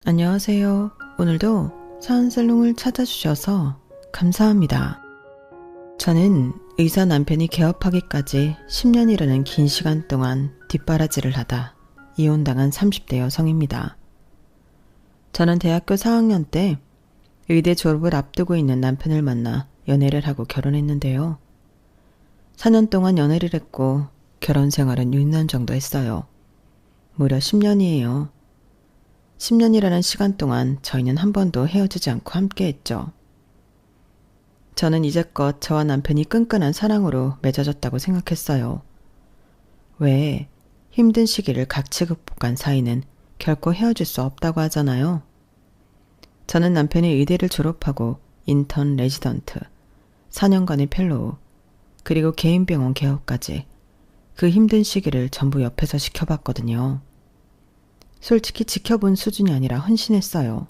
안녕하세요. 오늘도 사은살롱을 찾아주셔서 감사합니다. 저는 의사 남편이 개업하기까지 10년이라는 긴 시간 동안 뒷바라지를 하다 이혼당한 30대 여성입니다. 저는 대학교 4학년 때 의대 졸업을 앞두고 있는 남편을 만나 연애를 하고 결혼했는데요. 4년 동안 연애를 했고 결혼 생활은 6년 정도 했어요. 무려 10년이에요. 10년이라는 시간 동안 저희는 한 번도 헤어지지 않고 함께했죠. 저는 이제껏 저와 남편이 끈끈한 사랑으로 맺어졌다고 생각했어요. 왜 힘든 시기를 같이 극복한 사이는 결코 헤어질 수 없다고 하잖아요. 저는 남편이 의대를 졸업하고 인턴 레지던트, 4년간의 펠로우, 그리고 개인 병원 개업까지 그 힘든 시기를 전부 옆에서 지켜봤거든요. 솔직히 지켜본 수준이 아니라 헌신했어요.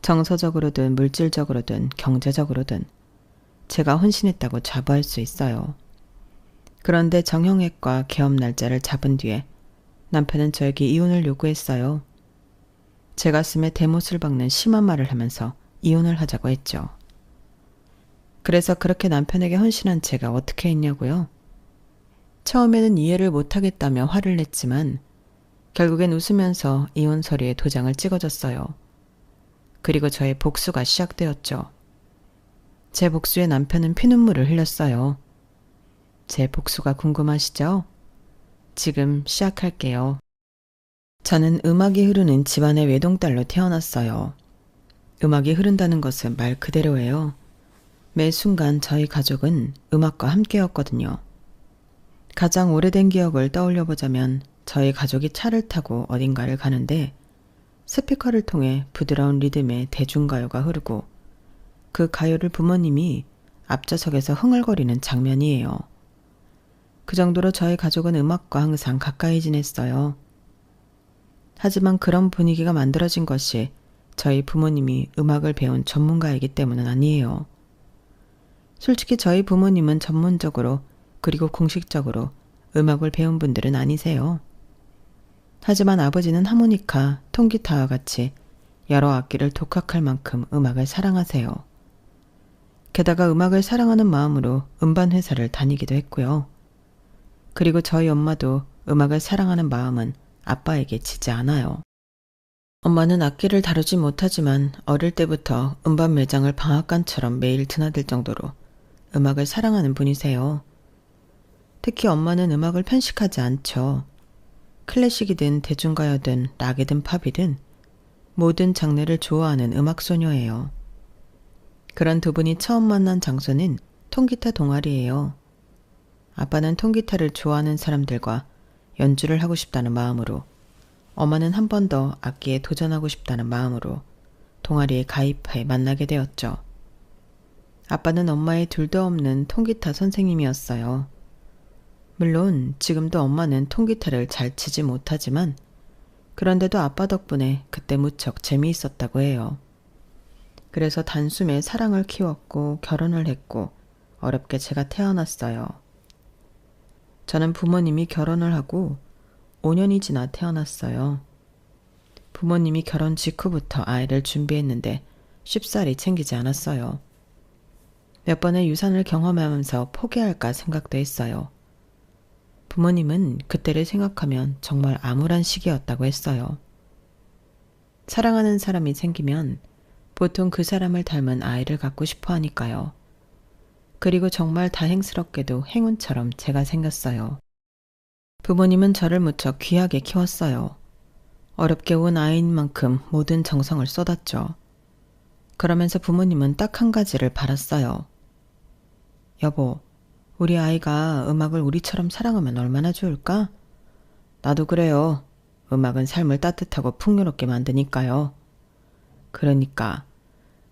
정서적으로든 물질적으로든 경제적으로든 제가 헌신했다고 자부할 수 있어요. 그런데 정형외과 개업 날짜를 잡은 뒤에 남편은 저에게 이혼을 요구했어요. 제 가슴에 대못을 박는 심한 말을 하면서 이혼을 하자고 했죠. 그래서 그렇게 남편에게 헌신한 제가 어떻게 했냐고요? 처음에는 이해를 못하겠다며 화를 냈지만 결국엔 웃으면서 이혼 서류에 도장을 찍어줬어요. 그리고 저의 복수가 시작되었죠. 제 복수에 남편은 피눈물을 흘렸어요. 제 복수가 궁금하시죠? 지금 시작할게요. 저는 음악이 흐르는 집안의 외동딸로 태어났어요. 음악이 흐른다는 것은 말 그대로예요. 매 순간 저희 가족은 음악과 함께였거든요. 가장 오래된 기억을 떠올려 보자면 저희 가족이 차를 타고 어딘가를 가는데 스피커를 통해 부드러운 리듬의 대중가요가 흐르고 그 가요를 부모님이 앞좌석에서 흥얼거리는 장면이에요. 그 정도로 저희 가족은 음악과 항상 가까이 지냈어요. 하지만 그런 분위기가 만들어진 것이 저희 부모님이 음악을 배운 전문가이기 때문은 아니에요. 솔직히 저희 부모님은 전문적으로 그리고 공식적으로 음악을 배운 분들은 아니세요. 하지만 아버지는 하모니카, 통기타와 같이 여러 악기를 독학할 만큼 음악을 사랑하세요. 게다가 음악을 사랑하는 마음으로 음반회사를 다니기도 했고요. 그리고 저희 엄마도 음악을 사랑하는 마음은 아빠에게 지지 않아요. 엄마는 악기를 다루지 못하지만 어릴 때부터 음반 매장을 방앗간처럼 매일 드나들 정도로 음악을 사랑하는 분이세요. 특히 엄마는 음악을 편식하지 않죠. 클래식이든 대중가요든 락이든 팝이든 모든 장르를 좋아하는 음악소녀예요. 그런 두 분이 처음 만난 장소는 통기타 동아리예요. 아빠는 통기타를 좋아하는 사람들과 연주를 하고 싶다는 마음으로, 엄마는 한 번 더 악기에 도전하고 싶다는 마음으로 동아리에 가입해 만나게 되었죠. 아빠는 엄마의 둘도 없는 통기타 선생님이었어요. 물론 지금도 엄마는 통기타를 잘 치지 못하지만 그런데도 아빠 덕분에 그때 무척 재미있었다고 해요. 그래서 단숨에 사랑을 키웠고 결혼을 했고 어렵게 제가 태어났어요. 저는 부모님이 결혼을 하고 5년이 지나 태어났어요. 부모님이 결혼 직후부터 아이를 준비했는데 쉽사리 챙기지 않았어요. 몇 번의 유산을 경험하면서 포기할까 생각도 했어요. 부모님은 그때를 생각하면 정말 암울한 시기였다고 했어요. 사랑하는 사람이 생기면 보통 그 사람을 닮은 아이를 갖고 싶어 하니까요. 그리고 정말 다행스럽게도 행운처럼 제가 생겼어요. 부모님은 저를 무척 귀하게 키웠어요. 어렵게 온 아이인 만큼 모든 정성을 쏟았죠. 그러면서 부모님은 딱 한 가지를 바랐어요. 여보, 우리 아이가 음악을 우리처럼 사랑하면 얼마나 좋을까? 나도 그래요. 음악은 삶을 따뜻하고 풍요롭게 만드니까요. 그러니까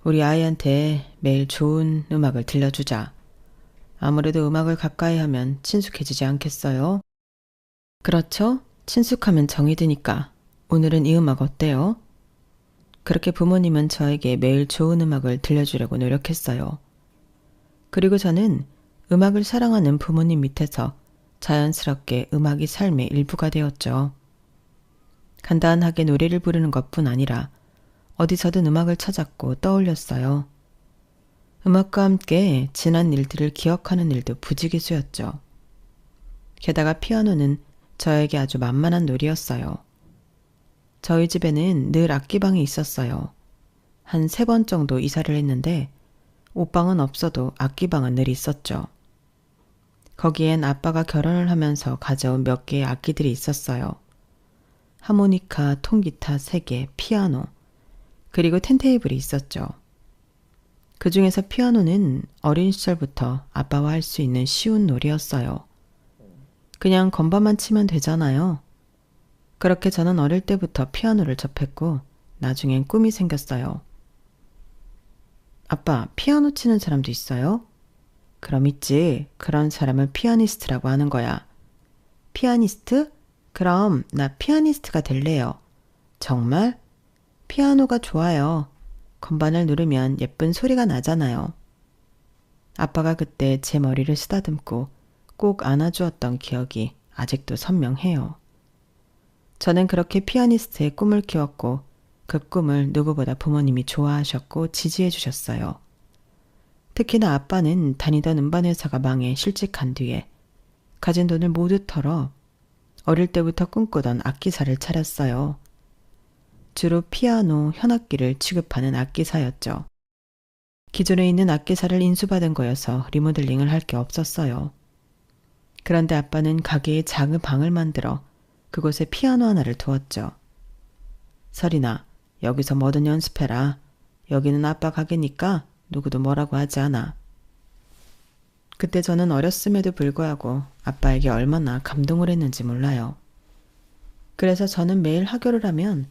우리 아이한테 매일 좋은 음악을 들려주자. 아무래도 음악을 가까이 하면 친숙해지지 않겠어요? 그렇죠? 친숙하면 정이 드니까. 오늘은 이 음악 어때요? 그렇게 부모님은 저에게 매일 좋은 음악을 들려주려고 노력했어요. 그리고 저는 음악을 사랑하는 부모님 밑에서 자연스럽게 음악이 삶의 일부가 되었죠. 간단하게 노래를 부르는 것뿐 아니라 어디서든 음악을 찾았고 떠올렸어요. 음악과 함께 지난 일들을 기억하는 일도 부지기수였죠. 게다가 피아노는 저에게 아주 만만한 놀이였어요. 저희 집에는 늘 악기방이 있었어요. 한 3번 정도 이사를 했는데 옷방은 없어도 악기방은 늘 있었죠. 거기엔 아빠가 결혼을 하면서 가져온 몇 개의 악기들이 있었어요. 하모니카, 통기타 3개, 피아노, 그리고 턴테이블이 있었죠. 그 중에서 피아노는 어린 시절부터 아빠와 할 수 있는 쉬운 놀이였어요. 그냥 건반만 치면 되잖아요. 그렇게 저는 어릴 때부터 피아노를 접했고 나중엔 꿈이 생겼어요. 아빠, 피아노 치는 사람도 있어요? 그럼 있지. 그런 사람을 피아니스트라고 하는 거야. 피아니스트? 그럼 나 피아니스트가 될래요. 정말? 피아노가 좋아요. 건반을 누르면 예쁜 소리가 나잖아요. 아빠가 그때 제 머리를 쓰다듬고 꼭 안아주었던 기억이 아직도 선명해요. 저는 그렇게 피아니스트의 꿈을 키웠고 그 꿈을 누구보다 부모님이 좋아하셨고 지지해 주셨어요. 특히나 아빠는 다니던 음반회사가 망해 실직한 뒤에 가진 돈을 모두 털어 어릴 때부터 꿈꾸던 악기사를 차렸어요. 주로 피아노, 현악기를 취급하는 악기사였죠. 기존에 있는 악기사를 인수받은 거여서 리모델링을 할 게 없었어요. 그런데 아빠는 가게에 작은 방을 만들어 그곳에 피아노 하나를 두었죠. 설이나, 여기서 뭐든 연습해라. 여기는 아빠 가게니까 누구도 뭐라고 하지 않아. 그때 저는 어렸음에도 불구하고 아빠에게 얼마나 감동을 했는지 몰라요. 그래서 저는 매일 하교를 하면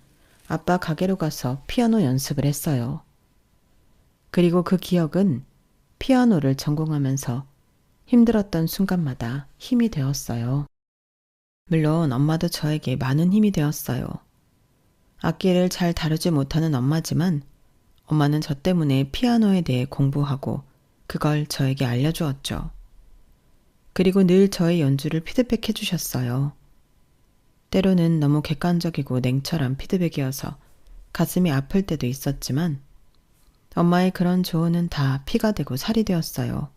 아빠 가게로 가서 피아노 연습을 했어요. 그리고 그 기억은 피아노를 전공하면서 힘들었던 순간마다 힘이 되었어요. 물론 엄마도 저에게 많은 힘이 되었어요. 악기를 잘 다루지 못하는 엄마지만 엄마는 저 때문에 피아노에 대해 공부하고 그걸 저에게 알려주었죠. 그리고 늘 저의 연주를 피드백해 주셨어요. 때로는 너무 객관적이고 냉철한 피드백이어서 가슴이 아플 때도 있었지만 엄마의 그런 조언은 다 피가 되고 살이 되었어요.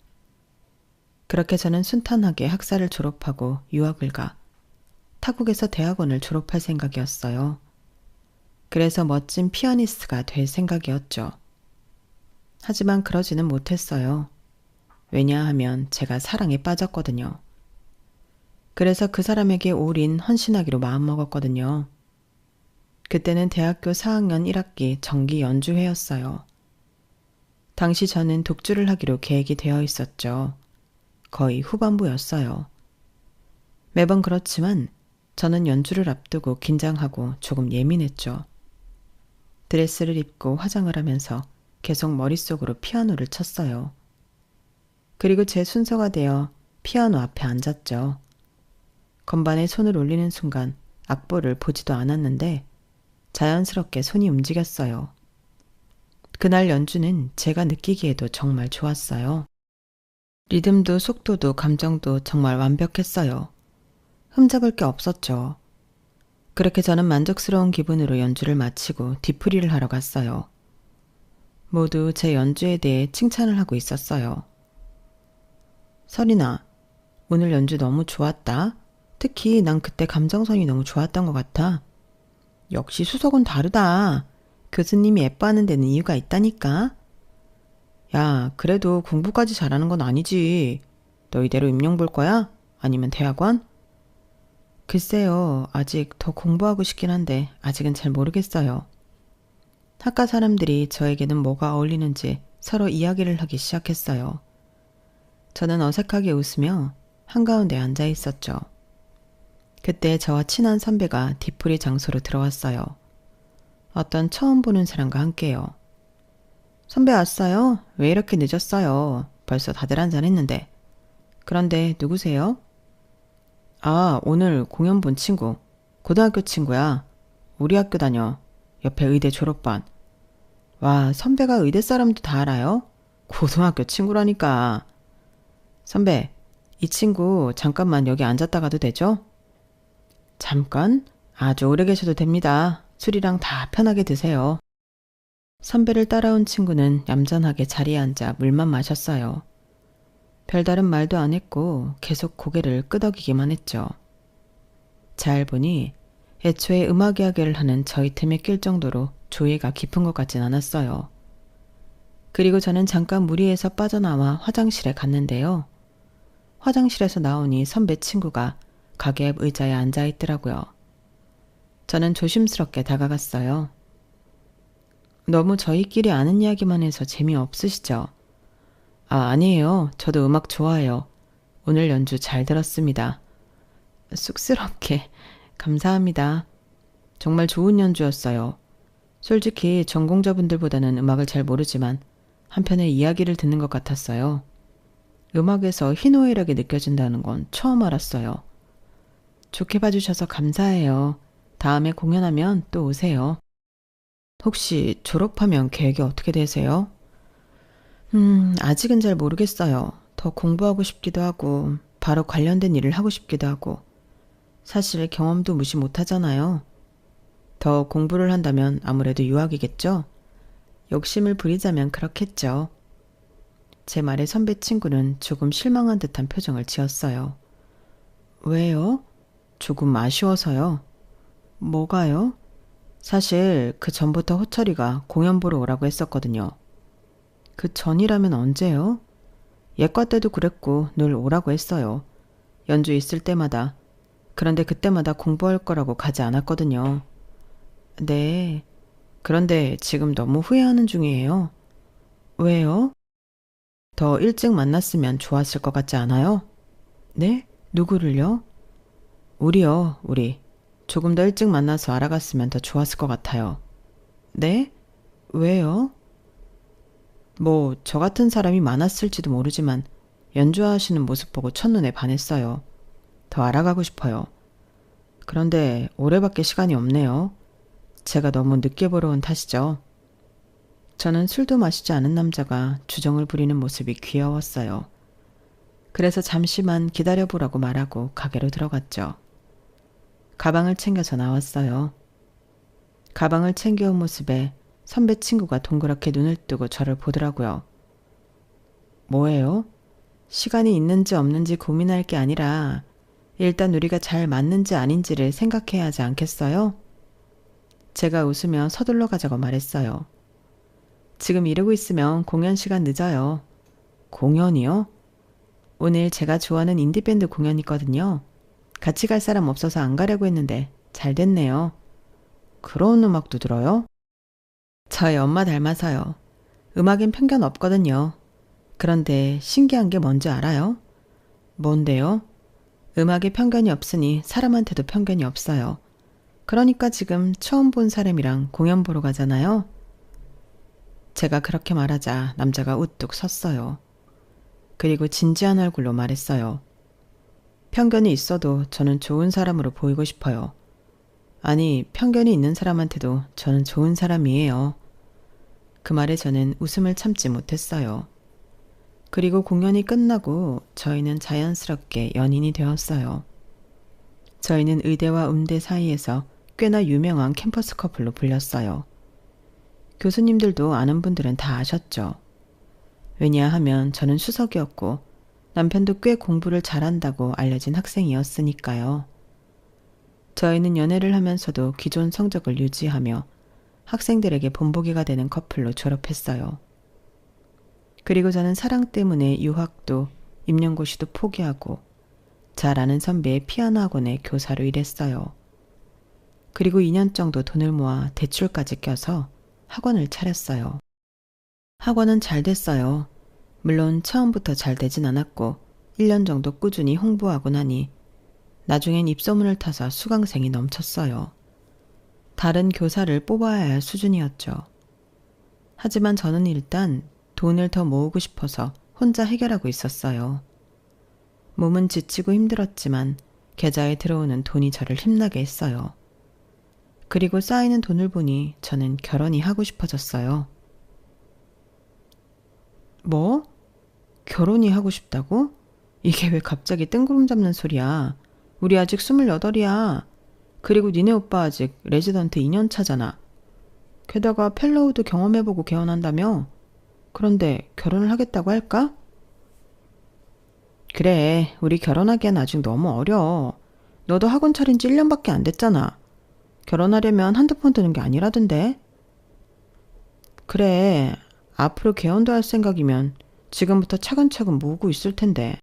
그렇게 저는 순탄하게 학사를 졸업하고 유학을 가 타국에서 대학원을 졸업할 생각이었어요. 그래서 멋진 피아니스트가 될 생각이었죠. 하지만 그러지는 못했어요. 왜냐하면 제가 사랑에 빠졌거든요. 그래서 그 사람에게 올인 헌신하기로 마음먹었거든요. 그때는 대학교 4학년 1학기 정기 연주회였어요. 당시 저는 독주를 하기로 계획이 되어 있었죠. 거의 후반부였어요. 매번 그렇지만 저는 연주를 앞두고 긴장하고 조금 예민했죠. 드레스를 입고 화장을 하면서 계속 머릿속으로 피아노를 쳤어요. 그리고 제 순서가 되어 피아노 앞에 앉았죠. 건반에 손을 올리는 순간 악보를 보지도 않았는데 자연스럽게 손이 움직였어요. 그날 연주는 제가 느끼기에도 정말 좋았어요. 리듬도 속도도 감정도 정말 완벽했어요. 흠잡을 게 없었죠. 그렇게 저는 만족스러운 기분으로 연주를 마치고 뒤풀이를 하러 갔어요. 모두 제 연주에 대해 칭찬을 하고 있었어요. 설이나, 오늘 연주 너무 좋았다. 특히 난 그때 감정선이 너무 좋았던 것 같아. 역시 수석은 다르다. 교수님이 예뻐하는 데는 이유가 있다니까. 야, 그래도 공부까지 잘하는 건 아니지. 너 이대로 임용 볼 거야? 아니면 대학원? 글쎄요, 아직 더 공부하고 싶긴 한데 아직은 잘 모르겠어요. 학과 사람들이 저에게는 뭐가 어울리는지 서로 이야기를 하기 시작했어요. 저는 어색하게 웃으며 한가운데 앉아 있었죠. 그때 저와 친한 선배가 뒤풀이 장소로 들어왔어요. 어떤 처음 보는 사람과 함께요. 선배 왔어요? 왜 이렇게 늦었어요? 벌써 다들 한잔했는데. 그런데 누구세요? 아, 오늘 공연 본 친구. 고등학교 친구야. 우리 학교 다녀. 옆에 의대 졸업반. 와, 선배가 의대 사람도 다 알아요? 고등학교 친구라니까. 선배, 이 친구 잠깐만 여기 앉았다 가도 되죠? 잠깐? 아주 오래 계셔도 됩니다. 술이랑 다 편하게 드세요. 선배를 따라온 친구는 얌전하게 자리에 앉아 물만 마셨어요. 별다른 말도 안 했고 계속 고개를 끄덕이기만 했죠. 잘 보니 애초에 음악 이야기를 하는 저희 틈에 낄 정도로 조예가 깊은 것 같진 않았어요. 그리고 저는 잠깐 무리해서 빠져나와 화장실에 갔는데요. 화장실에서 나오니 선배 친구가 가게 앞 의자에 앉아 있더라고요. 저는 조심스럽게 다가갔어요. 너무 저희끼리 아는 이야기만 해서 재미없으시죠? 아니에요. 저도 음악 좋아해요. 오늘 연주 잘 들었습니다. 쑥스럽게 감사합니다. 정말 좋은 연주였어요. 솔직히 전공자분들보다는 음악을 잘 모르지만 한편의 이야기를 듣는 것 같았어요. 음악에서 희노애락이 느껴진다는 건 처음 알았어요. 좋게 봐주셔서 감사해요. 다음에 공연하면 또 오세요. 혹시 졸업하면 계획이 어떻게 되세요? 아직은 잘 모르겠어요. 더 공부하고 싶기도 하고, 바로 관련된 일을 하고 싶기도 하고, 사실 경험도 무시 못하잖아요. 더 공부를 한다면 아무래도 유학이겠죠? 욕심을 부리자면 그렇겠죠. 제 말에 선배 친구는 조금 실망한 듯한 표정을 지었어요. 왜요? 조금 아쉬워서요. 뭐가요? 사실 그 전부터 호철이가 공연 보러 오라고 했었거든요. 그 전이라면 언제요? 예과 때도 그랬고 늘 오라고 했어요. 연주 있을 때마다. 그런데 그때마다 공부할 거라고 가지 않았거든요. 네. 그런데 지금 너무 후회하는 중이에요. 왜요? 더 일찍 만났으면 좋았을 것 같지 않아요? 네? 누구를요? 우리요, 우리. 조금 더 일찍 만나서 알아갔으면 더 좋았을 것 같아요. 네? 왜요? 뭐, 저 같은 사람이 많았을지도 모르지만 연주하시는 모습 보고 첫눈에 반했어요. 더 알아가고 싶어요. 그런데 올해밖에 시간이 없네요. 제가 너무 늦게 보러 온 탓이죠. 저는 술도 마시지 않은 남자가 주정을 부리는 모습이 귀여웠어요. 그래서 잠시만 기다려보라고 말하고 가게로 들어갔죠. 가방을 챙겨서 나왔어요. 가방을 챙겨온 모습에 선배 친구가 동그랗게 눈을 뜨고 저를 보더라고요. 뭐예요? 시간이 있는지 없는지 고민할 게 아니라 일단 우리가 잘 맞는지 아닌지를 생각해야 하지 않겠어요? 제가 웃으며 서둘러 가자고 말했어요. 지금 이러고 있으면 공연 시간 늦어요. 공연이요? 오늘 제가 좋아하는 인디밴드 공연이거든요. 같이 갈 사람 없어서 안 가려고 했는데 잘 됐네요. 그런 음악도 들어요? 저희 엄마 닮아서요. 음악엔 편견 없거든요. 그런데 신기한 게 뭔지 알아요? 뭔데요? 음악에 편견이 없으니 사람한테도 편견이 없어요. 그러니까 지금 처음 본 사람이랑 공연 보러 가잖아요. 제가 그렇게 말하자 남자가 우뚝 섰어요. 그리고 진지한 얼굴로 말했어요. 편견이 있어도 저는 좋은 사람으로 보이고 싶어요. 아니, 편견이 있는 사람한테도 저는 좋은 사람이에요. 그 말에 저는 웃음을 참지 못했어요. 그리고 공연이 끝나고 저희는 자연스럽게 연인이 되었어요. 저희는 의대와 음대 사이에서 꽤나 유명한 캠퍼스 커플로 불렸어요. 교수님들도 아는 분들은 다 아셨죠. 왜냐하면 저는 수석이었고 남편도 꽤 공부를 잘한다고 알려진 학생이었으니까요. 저희는 연애를 하면서도 기존 성적을 유지하며 학생들에게 본보기가 되는 커플로 졸업했어요. 그리고 저는 사랑 때문에 유학도 임용고시도 포기하고 잘 아는 선배의 피아노 학원에 교사로 일했어요. 그리고 2년 정도 돈을 모아 대출까지 껴서 학원을 차렸어요. 학원은 잘 됐어요. 물론 처음부터 잘 되진 않았고 1년 정도 꾸준히 홍보하고 나니 나중엔 입소문을 타서 수강생이 넘쳤어요. 다른 교사를 뽑아야 할 수준이었죠. 하지만 저는 일단 돈을 더 모으고 싶어서 혼자 해결하고 있었어요. 몸은 지치고 힘들었지만 계좌에 들어오는 돈이 저를 힘나게 했어요. 그리고 쌓이는 돈을 보니 저는 결혼이 하고 싶어졌어요. 뭐? 결혼이 하고 싶다고? 이게 왜 갑자기 뜬구름 잡는 소리야? 우리 아직 28이야. 그리고 니네 오빠 아직 레지던트 2년 차잖아. 게다가 펠로우도 경험해보고 개원한다며? 그런데 결혼을 하겠다고 할까? 그래, 우리 결혼하기엔 아직 너무 어려. 너도 학원 차린 지 1년밖에 안 됐잖아. 결혼하려면 한두 푼 드는 게 아니라던데. 그래, 앞으로 개원도 할 생각이면 지금부터 차근차근 모으고 있을 텐데.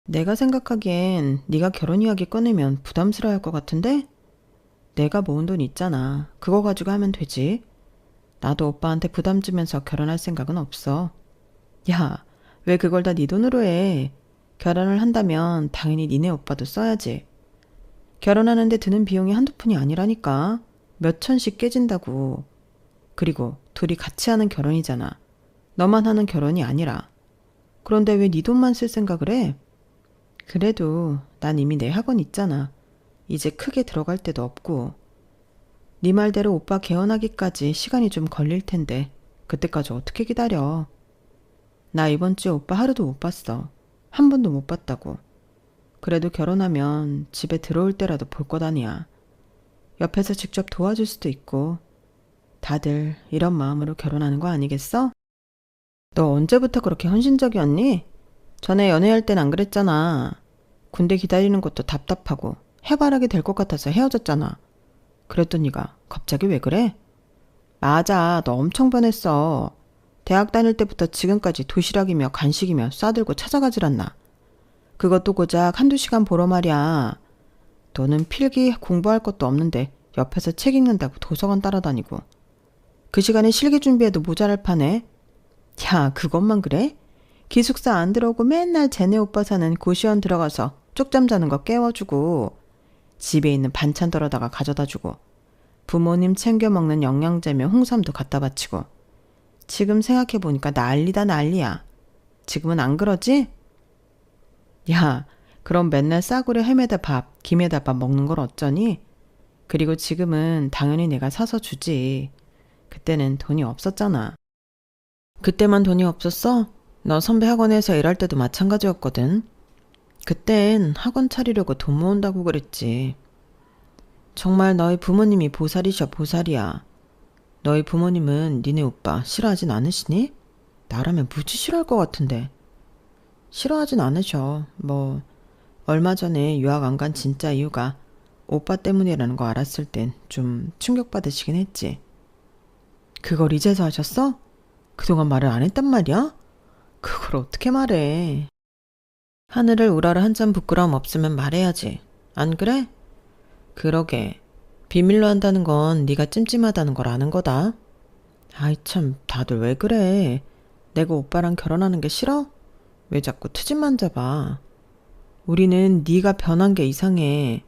내가 생각하기엔 네가 결혼 이야기 꺼내면 부담스러워할 것 같은데? 내가 모은 돈 있잖아. 그거 가지고 하면 되지. 나도 오빠한테 부담 주면서 결혼할 생각은 없어. 야, 왜 그걸 다 네 돈으로 해? 결혼을 한다면 당연히 니네 오빠도 써야지. 결혼하는데 드는 비용이 한두 푼이 아니라니까. 몇 천씩 깨진다고. 그리고 둘이 같이 하는 결혼이잖아. 너만 하는 결혼이 아니라. 그런데 왜 네 돈만 쓸 생각을 해? 그래도 난 이미 내 학원 있잖아. 이제 크게 들어갈 데도 없고. 네 말대로 오빠 개원하기까지 시간이 좀 걸릴 텐데 그때까지 어떻게 기다려. 나 이번 주에 오빠 하루도 못 봤어. 한 번도 못 봤다고. 그래도 결혼하면 집에 들어올 때라도 볼 것 아니야. 옆에서 직접 도와줄 수도 있고. 다들 이런 마음으로 결혼하는 거 아니겠어? 너 언제부터 그렇게 헌신적이었니? 전에 연애할 땐 안 그랬잖아. 군대 기다리는 것도 답답하고 해바라기 될 것 같아서 헤어졌잖아. 그랬던 네가 갑자기 왜 그래? 맞아, 너 엄청 변했어. 대학 다닐 때부터 지금까지 도시락이며 간식이며 싸들고 찾아가질 않나. 그것도 고작 한두 시간 보러 말이야. 너는 필기 공부할 것도 없는데 옆에서 책 읽는다고 도서관 따라다니고. 그 시간에 실기 준비해도 모자랄 판에. 야, 그것만 그래? 기숙사 안 들어오고 맨날 쟤네 오빠 사는 고시원 들어가서 쪽잠 자는 거 깨워주고, 집에 있는 반찬 덜어다가 가져다주고, 부모님 챙겨 먹는 영양제며 홍삼도 갖다 바치고. 지금 생각해보니까 난리다 난리야. 지금은 안 그러지? 야, 그럼 맨날 싸구려 햄에다 밥, 김에다 밥 먹는 걸 어쩌니? 그리고 지금은 당연히 내가 사서 주지. 그때는 돈이 없었잖아. 그때만 돈이 없었어? 너 선배 학원에서 일할 때도 마찬가지였거든. 그땐 학원 차리려고 돈 모은다고 그랬지. 정말 너희 부모님이 보살이셔, 보살이야. 너희 부모님은 니네 오빠 싫어하진 않으시니? 나라면 무지 싫어할 것 같은데. 싫어하진 않으셔. 뭐 얼마 전에 유학 안 간 진짜 이유가 오빠 때문이라는 거 알았을 땐 좀 충격받으시긴 했지. 그걸 이제서 하셨어? 그동안 말을 안 했단 말이야? 그걸 어떻게 말해. 하늘을 우러러 한 점 부끄러움 없으면 말해야지. 안 그래? 그러게. 비밀로 한다는 건 네가 찜찜하다는 걸 아는 거다. 아이 참, 다들 왜 그래. 내가 오빠랑 결혼하는 게 싫어? 왜 자꾸 트집만 잡아. 우리는 네가 변한 게 이상해.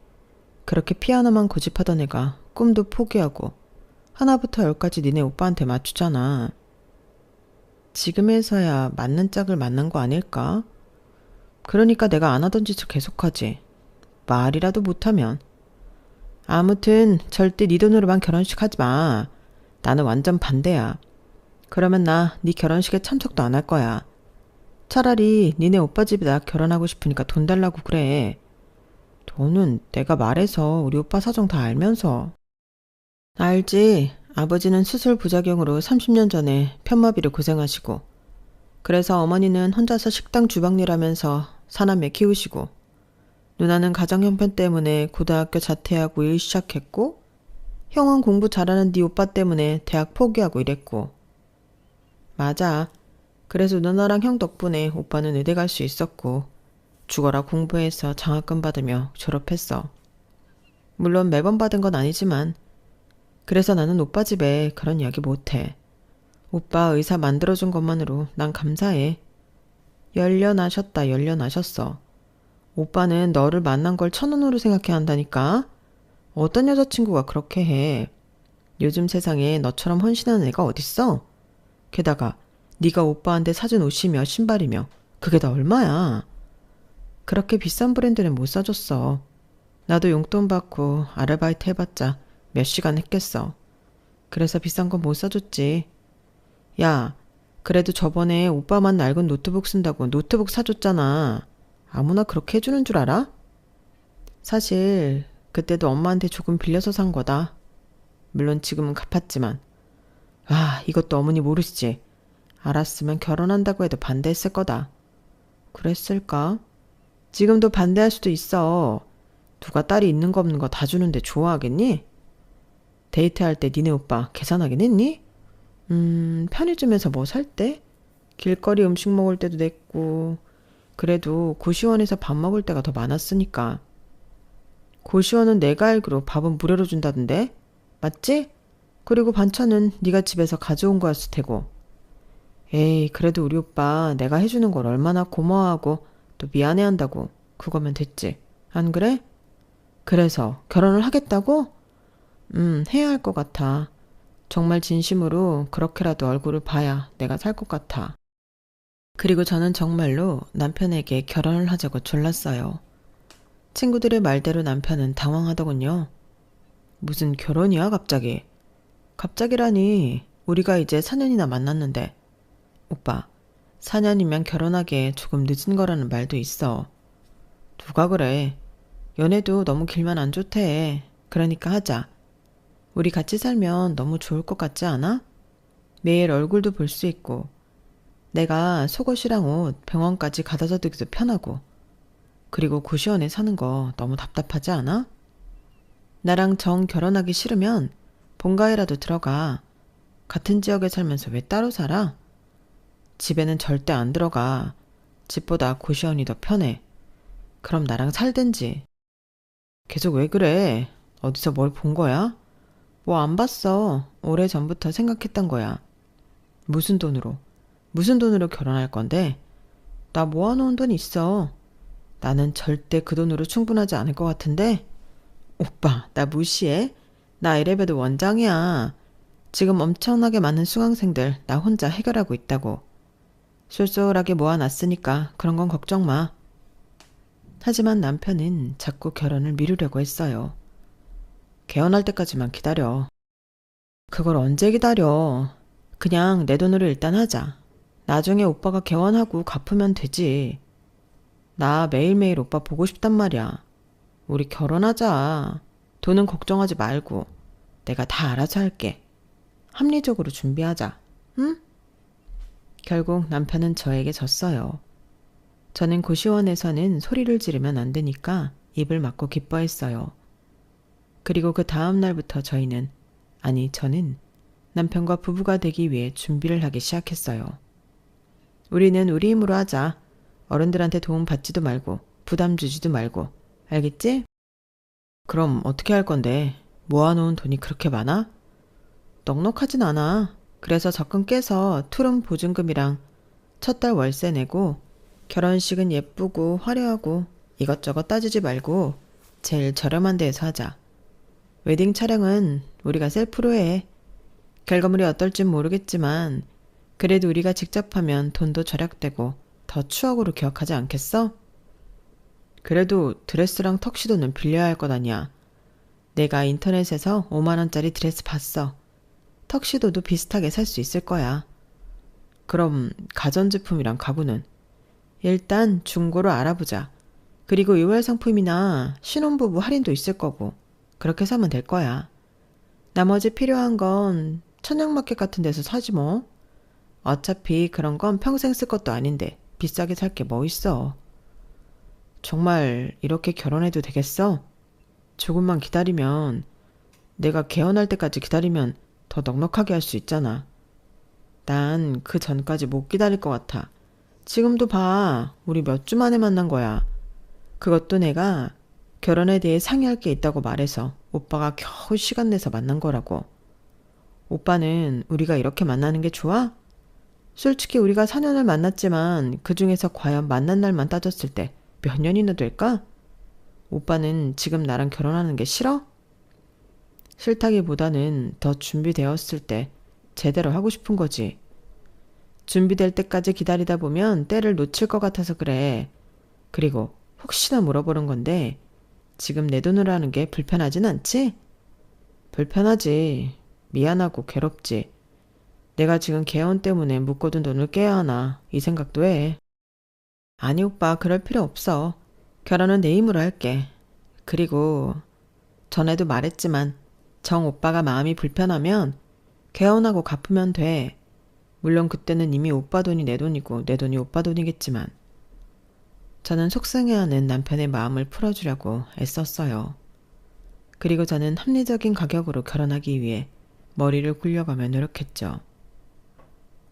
그렇게 피아노만 고집하던 애가 꿈도 포기하고 하나부터 열까지 니네 오빠한테 맞추잖아. 지금에서야 맞는 짝을 만난 거 아닐까? 그러니까 내가 안 하던 짓을 계속하지. 말이라도 못하면. 아무튼 절대 네 돈으로만 결혼식 하지 마. 나는 완전 반대야. 그러면 나 네 결혼식에 참석도 안 할 거야. 차라리 니네 오빠 집에다 결혼하고 싶으니까 돈 달라고 그래. 돈은 내가 말해서 우리 오빠 사정 다 알면서. 알지. 아버지는 수술 부작용으로 30년 전에 편마비로 고생하시고, 그래서 어머니는 혼자서 식당 주방일 하면서 사남매 키우시고, 누나는 가정 형편 때문에 고등학교 자퇴하고 일 시작했고, 형은 공부 잘하는 네 오빠 때문에 대학 포기하고 이랬고. 맞아. 그래서 누나랑 형 덕분에 오빠는 의대 갈 수 있었고, 죽어라 공부해서 장학금 받으며 졸업했어. 물론 매번 받은 건 아니지만. 그래서 나는 오빠 집에 그런 이야기 못해. 오빠 의사 만들어준 것만으로 난 감사해. 열려나셨다 열려나셨어. 오빠는 너를 만난 걸 천운으로 생각해야 한다니까. 어떤 여자친구가 그렇게 해. 요즘 세상에 너처럼 헌신하는 애가 어딨어? 게다가 네가 오빠한테 사준 옷이며 신발이며 그게 다 얼마야. 그렇게 비싼 브랜드는 못 사줬어. 나도 용돈 받고 아르바이트 해봤자 몇 시간 했겠어. 그래서 비싼 건 못 사줬지. 야, 그래도 저번에 오빠만 낡은 노트북 쓴다고 노트북 사줬잖아. 아무나 그렇게 해주는 줄 알아? 사실 그때도 엄마한테 조금 빌려서 산 거다. 물론 지금은 갚았지만. 아, 이것도 어머니 모르시지? 알았으면 결혼한다고 해도 반대했을 거다. 그랬을까? 지금도 반대할 수도 있어. 누가 딸이 있는 거 없는 거 다 주는데 좋아하겠니? 데이트할 때 니네 오빠 계산하긴 했니? 편의점에서 뭐 살 때? 길거리 음식 먹을 때도 냈고. 그래도 고시원에서 밥 먹을 때가 더 많았으니까. 고시원은 내가 알기로 밥은 무료로 준다던데? 맞지? 그리고 반찬은 네가 집에서 가져온 거였을 테고. 에이, 그래도 우리 오빠 내가 해주는 걸 얼마나 고마워하고 또 미안해한다고. 그거면 됐지. 안 그래? 그래서 결혼을 하겠다고? 해야 할 것 같아. 정말 진심으로 그렇게라도 얼굴을 봐야 내가 살 것 같아. 그리고 저는 정말로 남편에게 결혼을 하자고 졸랐어요. 친구들의 말대로 남편은 당황하더군요. 무슨 결혼이야, 갑자기? 갑자기라니, 우리가 이제 4년이나 만났는데. 오빠, 4년이면 결혼하기에 조금 늦은 거라는 말도 있어. 누가 그래? 연애도 너무 길면 안 좋대. 그러니까 하자. 우리 같이 살면 너무 좋을 것 같지 않아? 매일 얼굴도 볼 수 있고, 내가 속옷이랑 옷 병원까지 가져다 주기도 편하고, 그리고 고시원에 사는 거 너무 답답하지 않아? 나랑 정 결혼하기 싫으면 본가에라도 들어가. 같은 지역에 살면서 왜 따로 살아? 집에는 절대 안 들어가. 집보다 고시원이 더 편해. 그럼 나랑 살든지. 계속 왜 그래? 어디서 뭘 본 거야? 뭐 안 봤어. 오래전부터 생각했던 거야. 무슨 돈으로? 무슨 돈으로 결혼할 건데? 나 모아놓은 돈 있어. 나는 절대 그 돈으로 충분하지 않을 것 같은데? 오빠, 나 무시해? 나 이래봬도 원장이야. 지금 엄청나게 많은 수강생들 나 혼자 해결하고 있다고. 쏠쏠하게 모아놨으니까 그런 건 걱정 마. 하지만 남편은 자꾸 결혼을 미루려고 했어요. 개헌할 때까지만 기다려. 그걸 언제 기다려. 그냥 내 돈으로 일단 하자. 나중에 오빠가 개원하고 갚으면 되지. 나 매일매일 오빠 보고 싶단 말이야. 우리 결혼하자. 돈은 걱정하지 말고 내가 다 알아서 할게. 합리적으로 준비하자. 응? 결국 남편은 저에게 졌어요. 저는 고시원에서는 소리를 지르면 안 되니까 입을 막고 기뻐했어요. 그리고 그 다음 날부터 저희는, 아니 저는 남편과 부부가 되기 위해 준비를 하기 시작했어요. 우리는 우리 힘으로 하자. 어른들한테 도움 받지도 말고 부담 주지도 말고. 알겠지? 그럼 어떻게 할 건데? 모아놓은 돈이 그렇게 많아? 넉넉하진 않아. 그래서 적금 깨서 투룸 보증금이랑 첫 달 월세 내고 결혼식은 예쁘고 화려하고 이것저것 따지지 말고 제일 저렴한 데에서 하자. 웨딩 촬영은 우리가 셀프로 해. 결과물이 어떨진 모르겠지만 그래도 우리가 직접 하면 돈도 절약되고 더 추억으로 기억하지 않겠어? 그래도 드레스랑 턱시도는 빌려야 할 것 아니야. 내가 인터넷에서 5만 원짜리 드레스 봤어. 턱시도도 비슷하게 살 수 있을 거야. 그럼 가전제품이랑 가구는? 일단 중고로 알아보자. 그리고 6월 상품이나 신혼부부 할인도 있을 거고 그렇게 사면 될 거야. 나머지 필요한 건 천양마켓 같은 데서 사지 뭐. 어차피 그런 건 평생 쓸 것도 아닌데 비싸게 살 게 뭐 있어. 정말 이렇게 결혼해도 되겠어? 조금만 기다리면, 내가 개헌할 때까지 기다리면 더 넉넉하게 할 수 있잖아. 난 그 전까지 못 기다릴 것 같아. 지금도 봐. 우리 몇 주 만에 만난 거야. 그것도 내가 결혼에 대해 상의할 게 있다고 말해서 오빠가 겨우 시간 내서 만난 거라고. 오빠는 우리가 이렇게 만나는 게 좋아? 솔직히 우리가 4년을 만났지만 그중에서 과연 만난 날만 따졌을 때 몇 년이나 될까? 오빠는 지금 나랑 결혼하는 게 싫어? 싫다기보다는 더 준비되었을 때 제대로 하고 싶은 거지. 준비될 때까지 기다리다 보면 때를 놓칠 것 같아서 그래. 그리고 혹시나 물어보는 건데 지금 내 돈으로 하는 게 불편하진 않지? 불편하지. 미안하고 괴롭지. 내가 지금 개헌 때문에 묶어둔 돈을 깨야 하나 이 생각도 해. 아니 오빠, 그럴 필요 없어. 결혼은 내 힘으로 할게. 그리고 전에도 말했지만 정 오빠가 마음이 불편하면 개헌하고 갚으면 돼. 물론 그때는 이미 오빠 돈이 내 돈이고 내 돈이 오빠 돈이겠지만. 저는 속상해하는 남편의 마음을 풀어주려고 애썼어요. 그리고 저는 합리적인 가격으로 결혼하기 위해 머리를 굴려가며 노력했죠.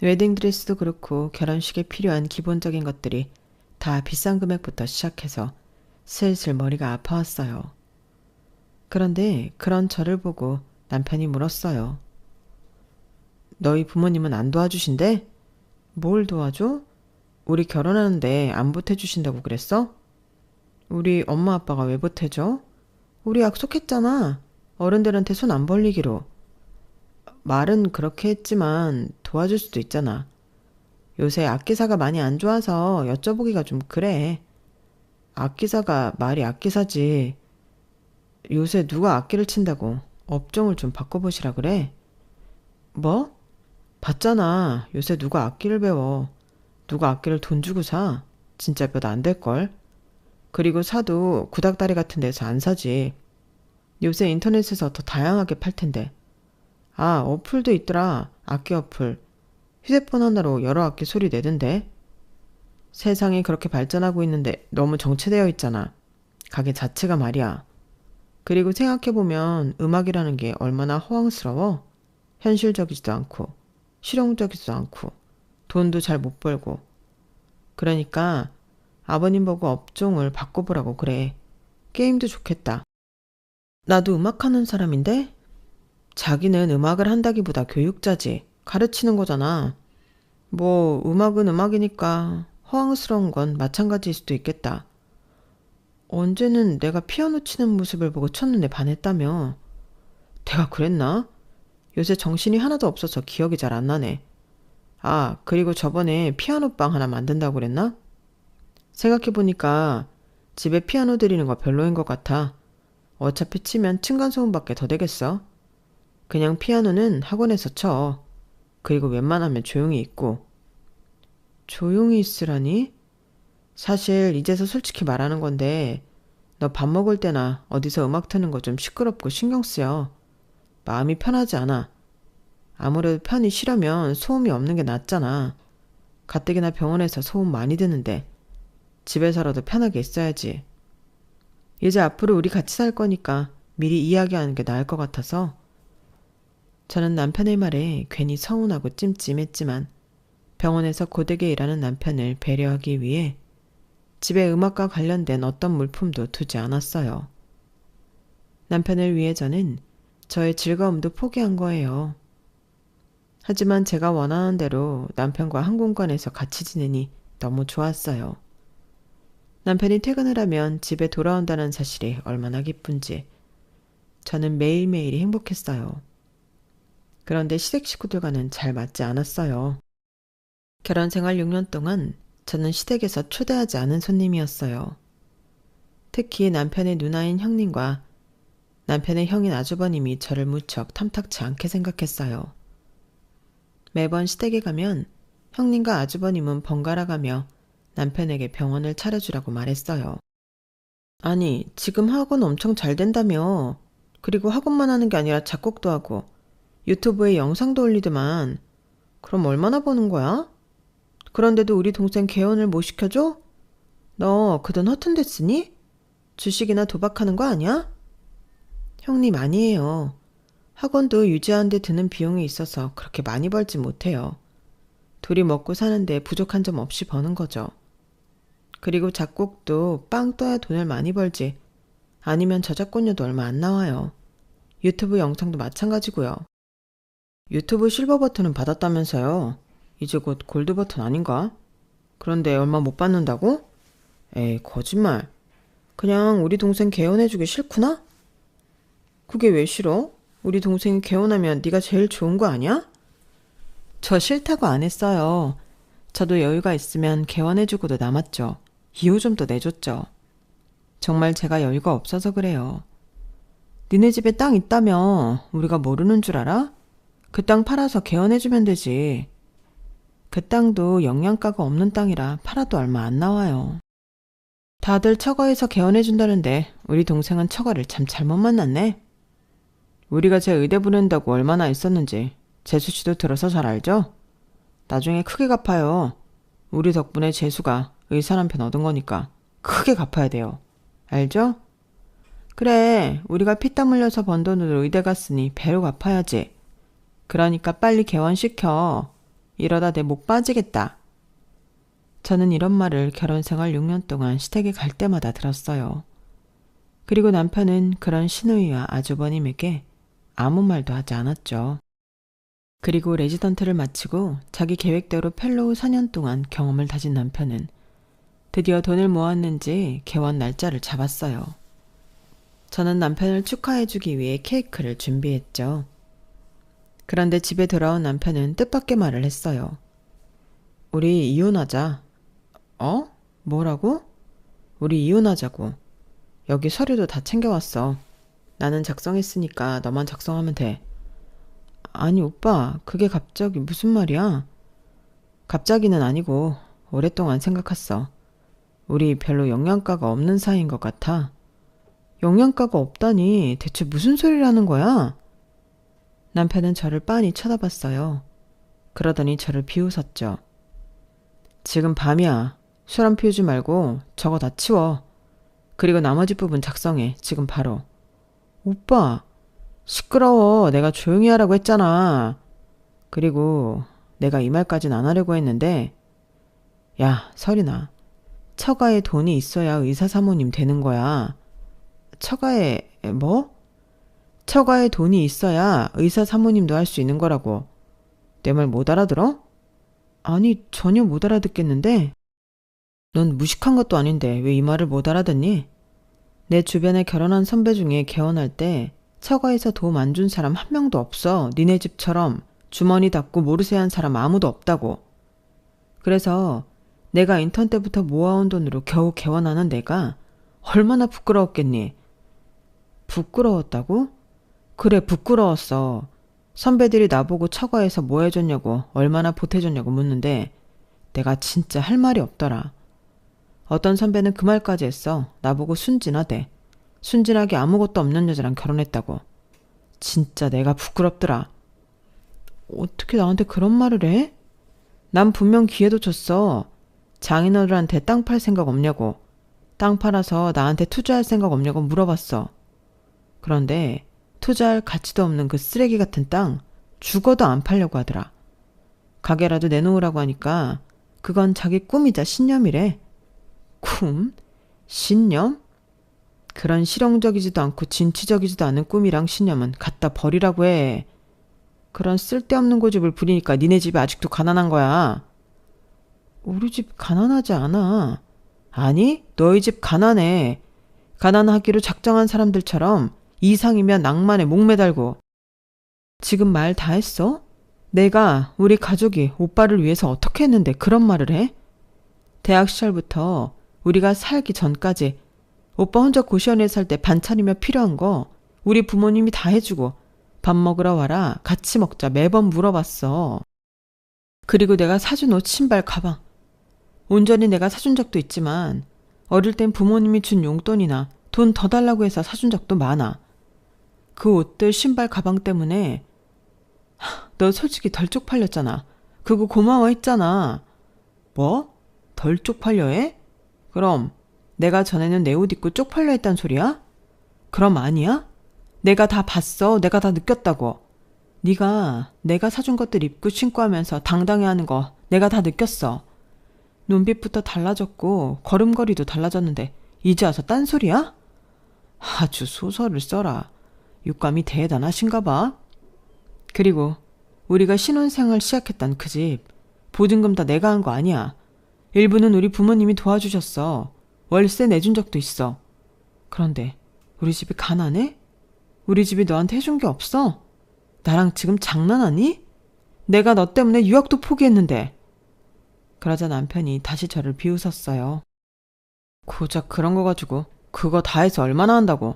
웨딩드레스도 그렇고 결혼식에 필요한 기본적인 것들이 다 비싼 금액부터 시작해서 슬슬 머리가 아파왔어요. 그런데 그런 저를 보고 남편이 물었어요. 너희 부모님은 안 도와주신대? 뭘 도와줘? 우리 결혼하는데 안 보태주신다고 그랬어? 우리 엄마 아빠가 왜 보태줘? 우리 약속했잖아. 어른들한테 손 안 벌리기로. 말은 그렇게 했지만 도와줄 수도 있잖아. 요새 악기사가 많이 안 좋아서 여쭤보기가 좀 그래. 악기사가 말이 악기사지. 요새 누가 악기를 친다고 업종을 좀 바꿔보시라 그래. 뭐? 봤잖아. 요새 누가 악기를 배워. 누가 악기를 돈 주고 사. 진짜 몇 안 될걸. 그리고 사도 구닥다리 같은 데서 안 사지. 요새 인터넷에서 더 다양하게 팔 텐데. 아, 어플도 있더라. 악기 어플. 휴대폰 하나로 여러 악기 소리 내던데. 세상이 그렇게 발전하고 있는데 너무 정체되어 있잖아. 가게 자체가 말이야. 그리고 생각해보면 음악이라는 게 얼마나 허황스러워. 현실적이지도 않고 실용적이지도 않고 돈도 잘 못 벌고. 그러니까 아버님 보고 업종을 바꿔보라고 그래. 게임도 좋겠다. 나도 음악하는 사람인데? 자기는 음악을 한다기보다 교육자지. 가르치는 거잖아. 뭐 음악은 음악이니까 허황스러운 건 마찬가지일 수도 있겠다. 언제는 내가 피아노 치는 모습을 보고 첫눈에 반했다며. 내가 그랬나? 요새 정신이 하나도 없어서 기억이 잘 안 나네. 아, 그리고 저번에 피아노방 하나 만든다고 그랬나? 생각해보니까 집에 피아노 들이는 거 별로인 것 같아. 어차피 치면 층간소음밖에 더 되겠어. 그냥 피아노는 학원에서 쳐. 그리고 웬만하면 조용히 있고. 조용히 있으라니? 사실 이제서 솔직히 말하는 건데 너 밥 먹을 때나 어디서 음악 트는 거 좀 시끄럽고 신경 쓰여. 마음이 편하지 않아. 아무래도 편히 쉬려면 소음이 없는 게 낫잖아. 가뜩이나 병원에서 소음 많이 드는데 집에서라도 편하게 있어야지. 이제 앞으로 우리 같이 살 거니까 미리 이야기하는 게 나을 것 같아서. 저는 남편의 말에 괜히 서운하고 찜찜했지만 병원에서 고되게 일하는 남편을 배려하기 위해 집에 음악과 관련된 어떤 물품도 두지 않았어요. 남편을 위해 저는 저의 즐거움도 포기한 거예요. 하지만 제가 원하는 대로 남편과 한 공간에서 같이 지내니 너무 좋았어요. 남편이 퇴근을 하면 집에 돌아온다는 사실이 얼마나 기쁜지 저는 매일매일이 행복했어요. 그런데 시댁 식구들과는 잘 맞지 않았어요. 결혼 생활 6년 동안 저는 시댁에서 초대하지 않은 손님이었어요. 특히 남편의 누나인 형님과 남편의 형인 아주버님이 저를 무척 탐탁치 않게 생각했어요. 매번 시댁에 가면 형님과 아주버님은 번갈아 가며 남편에게 병원을 차려주라고 말했어요. 아니, 지금 학원 엄청 잘 된다며. 그리고 학원만 하는 게 아니라 작곡도 하고 유튜브에 영상도 올리더만. 그럼 얼마나 버는 거야? 그런데도 우리 동생 개혼을 못 시켜줘? 너 그 돈 허튼 데 쓰니? 주식이나 도박하는 거 아니야? 형님 아니에요. 학원도 유지하는 데 드는 비용이 있어서 그렇게 많이 벌지 못해요. 둘이 먹고 사는데 부족한 점 없이 버는 거죠. 그리고 작곡도 빵 떠야 돈을 많이 벌지. 아니면 저작권료도 얼마 안 나와요. 유튜브 영상도 마찬가지고요. 유튜브 실버 버튼은 받았다면서요. 이제 곧 골드 버튼 아닌가? 그런데 얼마 못 받는다고? 에이, 거짓말. 그냥 우리 동생 개혼해주기 싫구나? 그게 왜 싫어? 우리 동생이 개혼하면 네가 제일 좋은 거 아니야? 저 싫다고 안 했어요. 저도 여유가 있으면 개원해주고도 남았죠. 2호점도 내줬죠. 정말 제가 여유가 없어서 그래요. 니네 집에 땅 있다며 우리가 모르는 줄 알아? 그 땅 팔아서 개원해주면 되지. 그 땅도 영양가가 없는 땅이라 팔아도 얼마 안 나와요. 다들 처가에서 개원해준다는데 우리 동생은 처가를 참 잘못 만났네. 우리가 제 의대 보낸다고 얼마나 애썼는지 재수 씨도 들어서 잘 알죠? 나중에 크게 갚아요. 우리 덕분에 재수가 의사 남편 얻은 거니까 크게 갚아야 돼요. 알죠? 그래, 우리가 피땀 흘려서 번 돈으로 의대 갔으니 배로 갚아야지. 그러니까 빨리 개원시켜. 이러다 내 목 빠지겠다. 저는 이런 말을 결혼 생활 6년 동안 시댁에 갈 때마다 들었어요. 그리고 남편은 그런 시누이와 아주버님에게 아무 말도 하지 않았죠. 그리고 레지던트를 마치고 자기 계획대로 펠로우 4년 동안 경험을 다진 남편은 드디어 돈을 모았는지 개원 날짜를 잡았어요. 저는 남편을 축하해주기 위해 케이크를 준비했죠. 그런데 집에 돌아온 남편은 뜻밖의 말을 했어요. 우리 이혼하자. 어? 뭐라고? 우리 이혼하자고. 여기 서류도 다 챙겨왔어. 나는 작성했으니까 너만 작성하면 돼. 아니 오빠, 그게 갑자기 무슨 말이야? 갑자기는 아니고 오랫동안 생각했어. 우리 별로 영양가가 없는 사이인 것 같아. 영양가가 없다니 대체 무슨 소리라는 거야? 남편은 저를 빤히 쳐다봤어요. 그러더니 저를 비웃었죠. 지금 밤이야. 술 안 피우지 말고 저거 다 치워. 그리고 나머지 부분 작성해. 지금 바로. 오빠, 시끄러워. 내가 조용히 하라고 했잖아. 그리고 내가 이 말까진 안 하려고 했는데 야, 설이나. 처가에 돈이 있어야 의사 사모님 되는 거야. 처가에 뭐? 처가에 돈이 있어야 의사 사모님도 할 수 있는 거라고. 내 말 못 알아들어? 아니, 전혀 못 알아듣겠는데? 넌 무식한 것도 아닌데 왜 이 말을 못 알아듣니? 내 주변에 결혼한 선배 중에 개원할 때 처가에서 도움 안 준 사람 한 명도 없어. 니네 집처럼 주머니 닫고 모르쇠한 사람 아무도 없다고. 그래서 내가 인턴 때부터 모아온 돈으로 겨우 개원하는 내가 얼마나 부끄러웠겠니? 부끄러웠다고? 그래, 부끄러웠어. 선배들이 나보고 처가에서 뭐 해줬냐고, 얼마나 보태줬냐고 묻는데 내가 진짜 할 말이 없더라. 어떤 선배는 그 말까지 했어. 나보고 순진하대. 순진하게 아무것도 없는 여자랑 결혼했다고. 진짜 내가 부끄럽더라. 어떻게 나한테 그런 말을 해? 난 분명 기회도 줬어. 장인어른한테 땅 팔 생각 없냐고. 땅 팔아서 나한테 투자할 생각 없냐고 물어봤어. 그런데 투자할 가치도 없는 그 쓰레기 같은 땅 죽어도 안 팔려고 하더라. 가게라도 내놓으라고 하니까 그건 자기 꿈이자 신념이래. 꿈? 신념? 그런 실용적이지도 않고 진취적이지도 않은 꿈이랑 신념은 갖다 버리라고 해. 그런 쓸데없는 고집을 부리니까 니네 집이 아직도 가난한 거야. 우리 집 가난하지 않아. 아니, 너희 집 가난해. 가난하기로 작정한 사람들처럼 이상이면 낭만에 목매달고. 지금 말 다 했어? 내가, 우리 가족이 오빠를 위해서 어떻게 했는데 그런 말을 해? 대학 시절부터 우리가 살기 전까지 오빠 혼자 고시원에 살 때 반찬이며 필요한 거 우리 부모님이 다 해주고 밥 먹으러 와라, 같이 먹자 매번 물어봤어. 그리고 내가 사준 옷, 신발, 가방. 온전히 내가 사준 적도 있지만 어릴 땐 부모님이 준 용돈이나 돈 더 달라고 해서 사준 적도 많아. 그 옷들, 신발, 가방 때문에 너 솔직히 덜 쪽팔렸잖아. 그거 고마워했잖아. 뭐? 덜 쪽팔려 해? 그럼 내가 전에는 내 옷 입고 쪽팔려 했단 소리야? 그럼 아니야? 내가 다 봤어. 내가 다 느꼈다고. 네가 내가 사준 것들 입고 신고 하면서 당당해하는 거 내가 다 느꼈어. 눈빛부터 달라졌고 걸음걸이도 달라졌는데 이제 와서 딴소리야? 아주 소설을 써라. 육감이 대단하신가 봐. 그리고 우리가 신혼생활 시작했던 그 집 보증금 다 내가 한 거 아니야. 일부는 우리 부모님이 도와주셨어. 월세 내준 적도 있어. 그런데 우리 집이 가난해? 우리 집이 너한테 해준 게 없어? 나랑 지금 장난하니? 내가 너 때문에 유학도 포기했는데. 그러자 남편이 다시 저를 비웃었어요. 고작 그런 거 가지고 그거 다 해서 얼마나 한다고.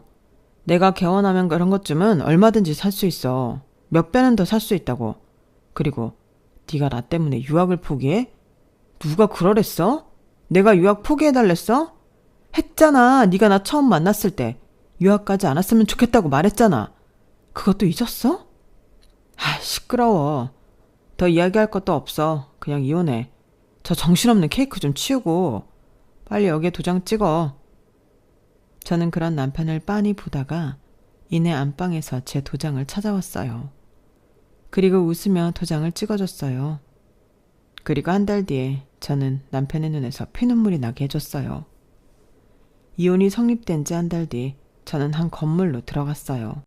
내가 개원하면 그런 것쯤은 얼마든지 살 수 있어. 몇 배는 더 살 수 있다고. 그리고 네가 나 때문에 유학을 포기해? 누가 그러랬어? 내가 유학 포기해달랬어? 했잖아. 네가 나 처음 만났을 때 유학까지 안 왔으면 좋겠다고 말했잖아. 그것도 잊었어? 아, 시끄러워. 더 이야기할 것도 없어. 그냥 이혼해. 저 정신없는 케이크 좀 치우고 빨리 여기에 도장 찍어. 저는 그런 남편을 빤히 보다가 이내 안방에서 제 도장을 찾아왔어요. 그리고 웃으며 도장을 찍어줬어요. 그리고 한 달 뒤에 저는 남편의 눈에서 피눈물이 나게 해줬어요. 이혼이 성립된 지 한 달 뒤 저는 한 건물로 들어갔어요.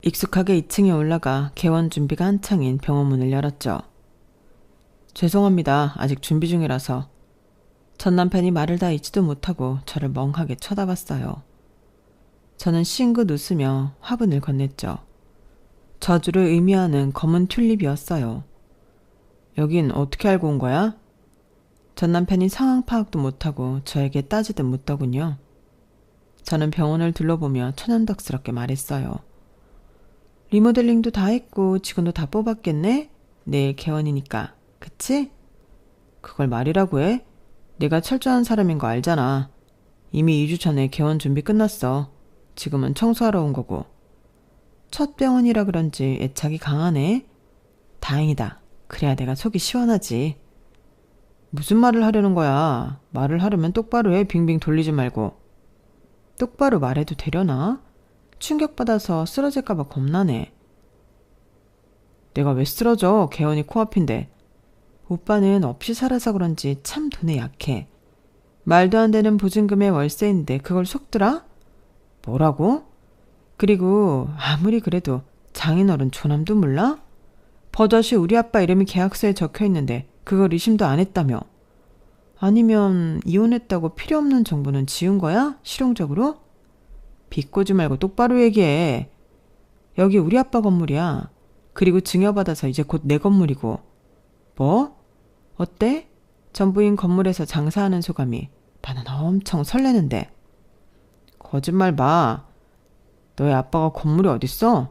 익숙하게 2층에 올라가 개원 준비가 한창인 병원 문을 열었죠. 죄송합니다. 아직 준비 중이라서. 전 남편이 말을 다 잊지도 못하고 저를 멍하게 쳐다봤어요. 저는 싱긋 웃으며 화분을 건넸죠. 저주를 의미하는 검은 튤립이었어요. 여긴 어떻게 알고 온 거야? 전 남편이 상황 파악도 못하고 저에게 따지듯 묻더군요. 저는 병원을 둘러보며 천연덕스럽게 말했어요. 리모델링도 다 했고 직원도 다 뽑았겠네? 내일 개원이니까. 그치? 그걸 말이라고 해? 내가 철저한 사람인 거 알잖아. 이미 2주 전에 개원 준비 끝났어. 지금은 청소하러 온 거고. 첫 병원이라 그런지 애착이 강하네. 다행이다. 그래야 내가 속이 시원하지. 무슨 말을 하려는 거야? 말을 하려면 똑바로 해. 빙빙 돌리지 말고. 똑바로 말해도 되려나? 충격받아서 쓰러질까봐 겁나네. 내가 왜 쓰러져? 개원이 코앞인데. 오빠는 없이 살아서 그런지 참 돈에 약해. 말도 안 되는 보증금의 월세인데 그걸 속더라? 뭐라고? 그리고 아무리 그래도 장인어른 조남도 몰라? 버젓이 우리 아빠 이름이 계약서에 적혀있는데 그걸 의심도 안 했다며. 아니면 이혼했다고 필요 없는 정보는 지운 거야? 실용적으로? 비꼬지 말고 똑바로 얘기해. 여기 우리 아빠 건물이야. 그리고 증여받아서 이제 곧 내 건물이고. 뭐? 어때? 전부인 건물에서 장사하는 소감이. 나는 엄청 설레는데. 거짓말 마. 너희 아빠가 건물이 어딨어?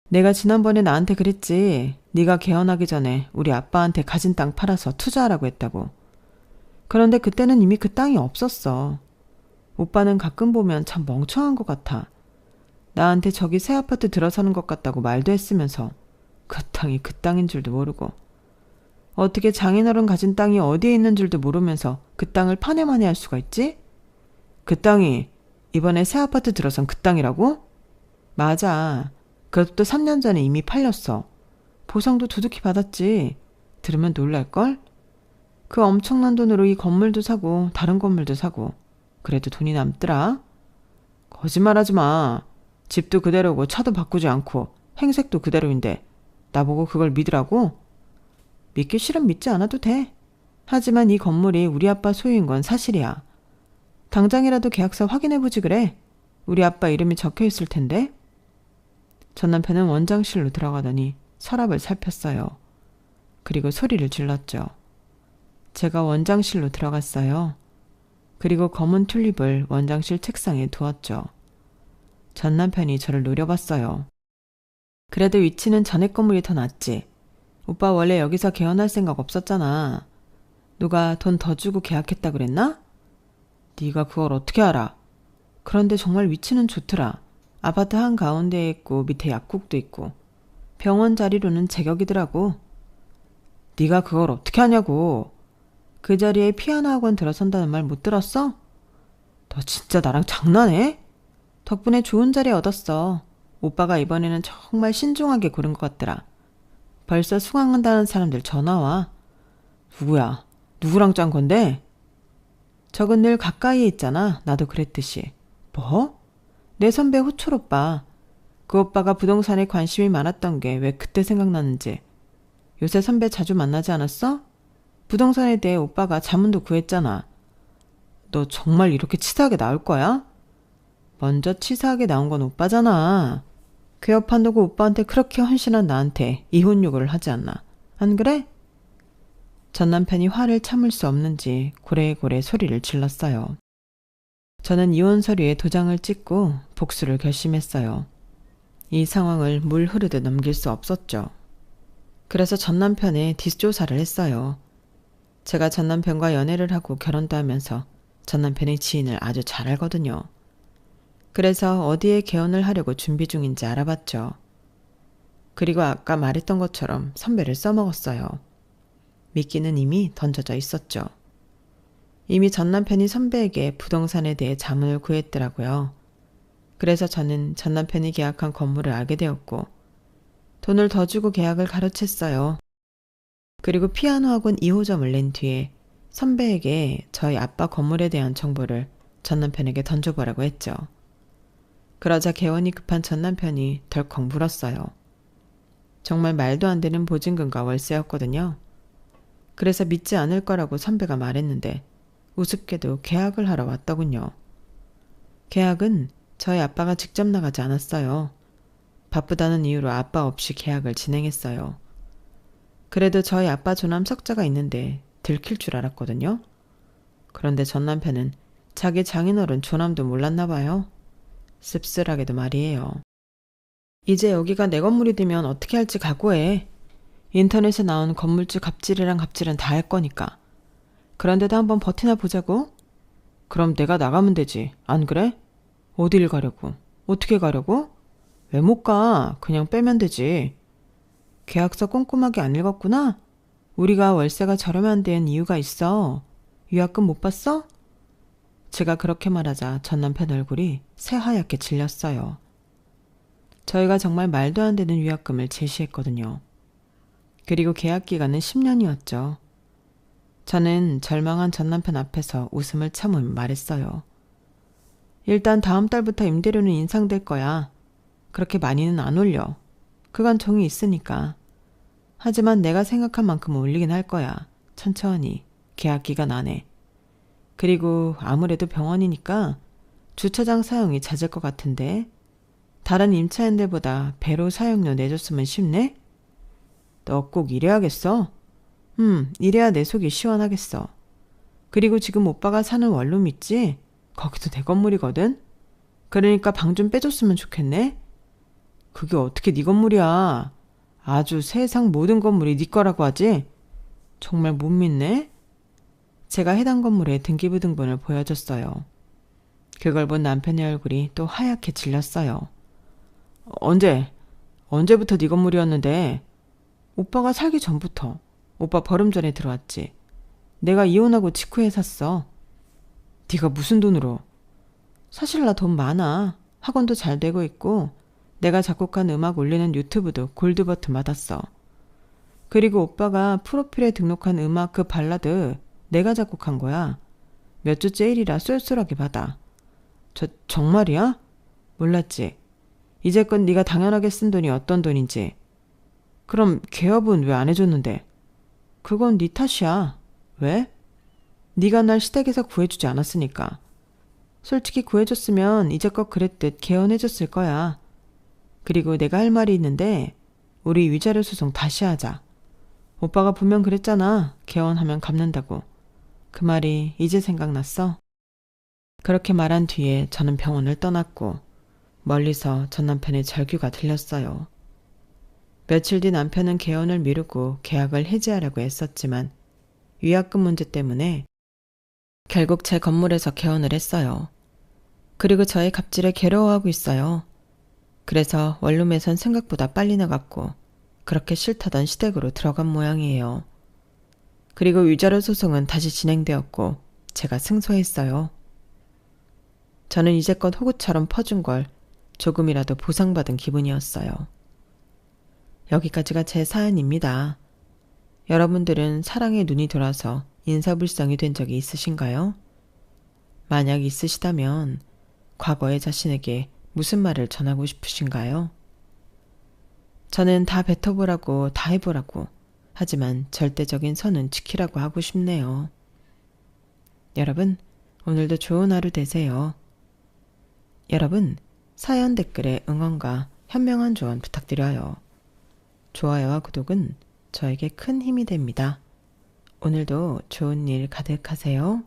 내가 지난번에 나한테 그랬지. 네가 개헌하기 전에 우리 아빠한테 가진 땅 팔아서 투자하라고 했다고. 그런데 그때는 이미 그 땅이 없었어. 오빠는 가끔 보면 참 멍청한 것 같아. 나한테 저기 새 아파트 들어서는 것 같다고 말도 했으면서 그 땅이 그 땅인 줄도 모르고. 어떻게 장인어른 가진 땅이 어디에 있는 줄도 모르면서 그 땅을 파내만해 할 수가 있지? 그 땅이 이번에 새 아파트 들어선 그 땅이라고? 맞아. 그것도 3년 전에 이미 팔렸어. 보상도 두둑히 받았지. 들으면 놀랄걸? 그 엄청난 돈으로 이 건물도 사고 다른 건물도 사고. 그래도 돈이 남더라. 거짓말하지 마. 집도 그대로고 차도 바꾸지 않고 행색도 그대로인데 나보고 그걸 믿으라고? 믿기 싫으면 믿지 않아도 돼. 하지만 이 건물이 우리 아빠 소유인 건 사실이야. 당장이라도 계약서 확인해보지 그래. 우리 아빠 이름이 적혀있을 텐데. 전 남편은 원장실로 들어가더니 서랍을 살폈어요. 그리고 소리를 질렀죠. 제가 원장실로 들어갔어요. 그리고 검은 튤립을 원장실 책상에 두었죠. 전 남편이 저를 노려봤어요. 그래도 위치는 전에 건물이 더 낫지. 오빠 원래 여기서 개헌할 생각 없었잖아. 누가 돈 더 주고 계약했다 그랬나? 네가 그걸 어떻게 알아? 그런데 정말 위치는 좋더라. 아파트 한가운데에 있고 밑에 약국도 있고 병원 자리로는 제격이더라고. 네가 그걸 어떻게 하냐고. 그 자리에 피아노 학원 들어선다는 말 못 들었어? 너 진짜 나랑 장난해? 덕분에 좋은 자리 얻었어. 오빠가 이번에는 정말 신중하게 고른 것 같더라. 벌써 수강한다는 사람들 전화 와. 누구야? 누구랑 짠 건데? 적은 늘 가까이에 있잖아. 나도 그랬듯이. 뭐? 내 선배 호철 오빠. 그 오빠가 부동산에 관심이 많았던 게 왜 그때 생각나는지. 요새 선배 자주 만나지 않았어? 부동산에 대해 오빠가 자문도 구했잖아. 너 정말 이렇게 치사하게 나올 거야? 먼저 치사하게 나온 건 오빠잖아. 그 여판 두고 오빠한테 그렇게 헌신한 나한테 이혼 요구를 하지 않나. 안 그래? 전 남편이 화를 참을 수 없는지 고래고래 소리를 질렀어요. 저는 이혼 서류에 도장을 찍고 복수를 결심했어요. 이 상황을 물 흐르듯 넘길 수 없었죠. 그래서 전 남편의 뒷조사를 했어요. 제가 전 남편과 연애를 하고 결혼도 하면서 전 남편이 지인을 아주 잘 알거든요. 그래서 어디에 개원을 하려고 준비 중인지 알아봤죠. 그리고 아까 말했던 것처럼 선배를 써먹었어요. 미끼는 이미 던져져 있었죠. 이미 전 남편이 선배에게 부동산에 대해 자문을 구했더라고요. 그래서 저는 전 남편이 계약한 건물을 알게 되었고 돈을 더 주고 계약을 가로챘어요. 그리고 피아노 학원 2호점을 낸 뒤에 선배에게 저희 아빠 건물에 대한 정보를 전 남편에게 던져보라고 했죠. 그러자 개원이 급한 전 남편이 덜컥 물었어요. 정말 말도 안 되는 보증금과 월세였거든요. 그래서 믿지 않을 거라고 선배가 말했는데 우습게도 계약을 하러 왔더군요. 계약은 저희 아빠가 직접 나가지 않았어요. 바쁘다는 이유로 아빠 없이 계약을 진행했어요. 그래도 저희 아빠 조남 석자가 있는데 들킬 줄 알았거든요. 그런데 전 남편은 자기 장인어른 조남도 몰랐나 봐요. 씁쓸하게도 말이에요. 이제 여기가 내 건물이 되면 어떻게 할지 각오해. 인터넷에 나온 건물주 갑질이랑 갑질은 다 할 거니까. 그런데도 한번 버티나 보자고? 그럼 내가 나가면 되지. 안 그래? 어딜 가려고? 어떻게 가려고? 왜 못 가? 그냥 빼면 되지. 계약서 꼼꼼하게 안 읽었구나? 우리가 월세가 저렴한 데엔 이유가 있어. 위약금 못 봤어? 제가 그렇게 말하자 전 남편 얼굴이 새하얗게 질렸어요. 저희가 정말 말도 안 되는 위약금을 제시했거든요. 그리고 계약 기간은 10년이었죠. 저는 절망한 전 남편 앞에서 웃음을 참으며 말했어요. 일단 다음 달부터 임대료는 인상될 거야. 그렇게 많이는 안 올려. 그간 정이 있으니까. 하지만 내가 생각한 만큼 올리긴 할 거야. 천천히. 계약 기간 안에. 그리고 아무래도 병원이니까 주차장 사용이 잦을 것 같은데 다른 임차인들보다 배로 사용료 내줬으면 쉽네? 너 꼭 이래야겠어? 이래야 내 속이 시원하겠어. 그리고 지금 오빠가 사는 원룸 있지? 거기도 내 건물이거든? 그러니까 방 좀 빼줬으면 좋겠네? 그게 어떻게 네 건물이야? 아주 세상 모든 건물이 네 거라고 하지? 정말 못 믿네? 제가 해당 건물의 등기부등본을 보여줬어요. 그걸 본 남편의 얼굴이 또 하얗게 질렸어요. 언제부터 네 건물이었는데? 오빠가 살기 전부터. 오빠 버름 전에 들어왔지. 내가 이혼하고 직후에 샀어. 네가 무슨 돈으로? 사실 나 돈 많아. 학원도 잘 되고 있고 내가 작곡한 음악 올리는 유튜브도 골드 버튼 받았어. 그리고 오빠가 프로필에 등록한 음악 그 발라드 내가 작곡한 거야. 몇 주째 일이라 쏠쏠하게 받아. 정말이야? 몰랐지. 이제껏 네가 당연하게 쓴 돈이 어떤 돈인지. 그럼 개업은 왜 안 해줬는데? 그건 네 탓이야. 왜? 네가 날 시댁에서 구해주지 않았으니까. 솔직히 구해줬으면 이제껏 그랬듯 개헌해줬을 거야. 그리고 내가 할 말이 있는데 우리 위자료 소송 다시 하자. 오빠가 분명 그랬잖아. 개헌하면 갚는다고. 그 말이 이제 생각났어? 그렇게 말한 뒤에 저는 병원을 떠났고 멀리서 전 남편의 절규가 들렸어요. 며칠 뒤 남편은 개헌을 미루고 계약을 해지하려고 했었지만 위약금 문제 때문에 결국 제 건물에서 개헌을 했어요. 그리고 저의 갑질에 괴로워하고 있어요. 그래서 원룸에선 생각보다 빨리 나갔고 그렇게 싫다던 시댁으로 들어간 모양이에요. 그리고 위자료 소송은 다시 진행되었고 제가 승소했어요. 저는 이제껏 호구처럼 퍼준 걸 조금이라도 보상받은 기분이었어요. 여기까지가 제 사연입니다. 여러분들은 사랑에 눈이 돌아서 인사불성이 된 적이 있으신가요? 만약 있으시다면 과거의 자신에게 무슨 말을 전하고 싶으신가요? 저는 다 뱉어보라고 다 해보라고 하지만 절대적인 선은 지키라고 하고 싶네요. 여러분, 오늘도 좋은 하루 되세요. 여러분, 사연 댓글에 응원과 현명한 조언 부탁드려요. 좋아요와 구독은 저에게 큰 힘이 됩니다. 오늘도 좋은 일 가득하세요.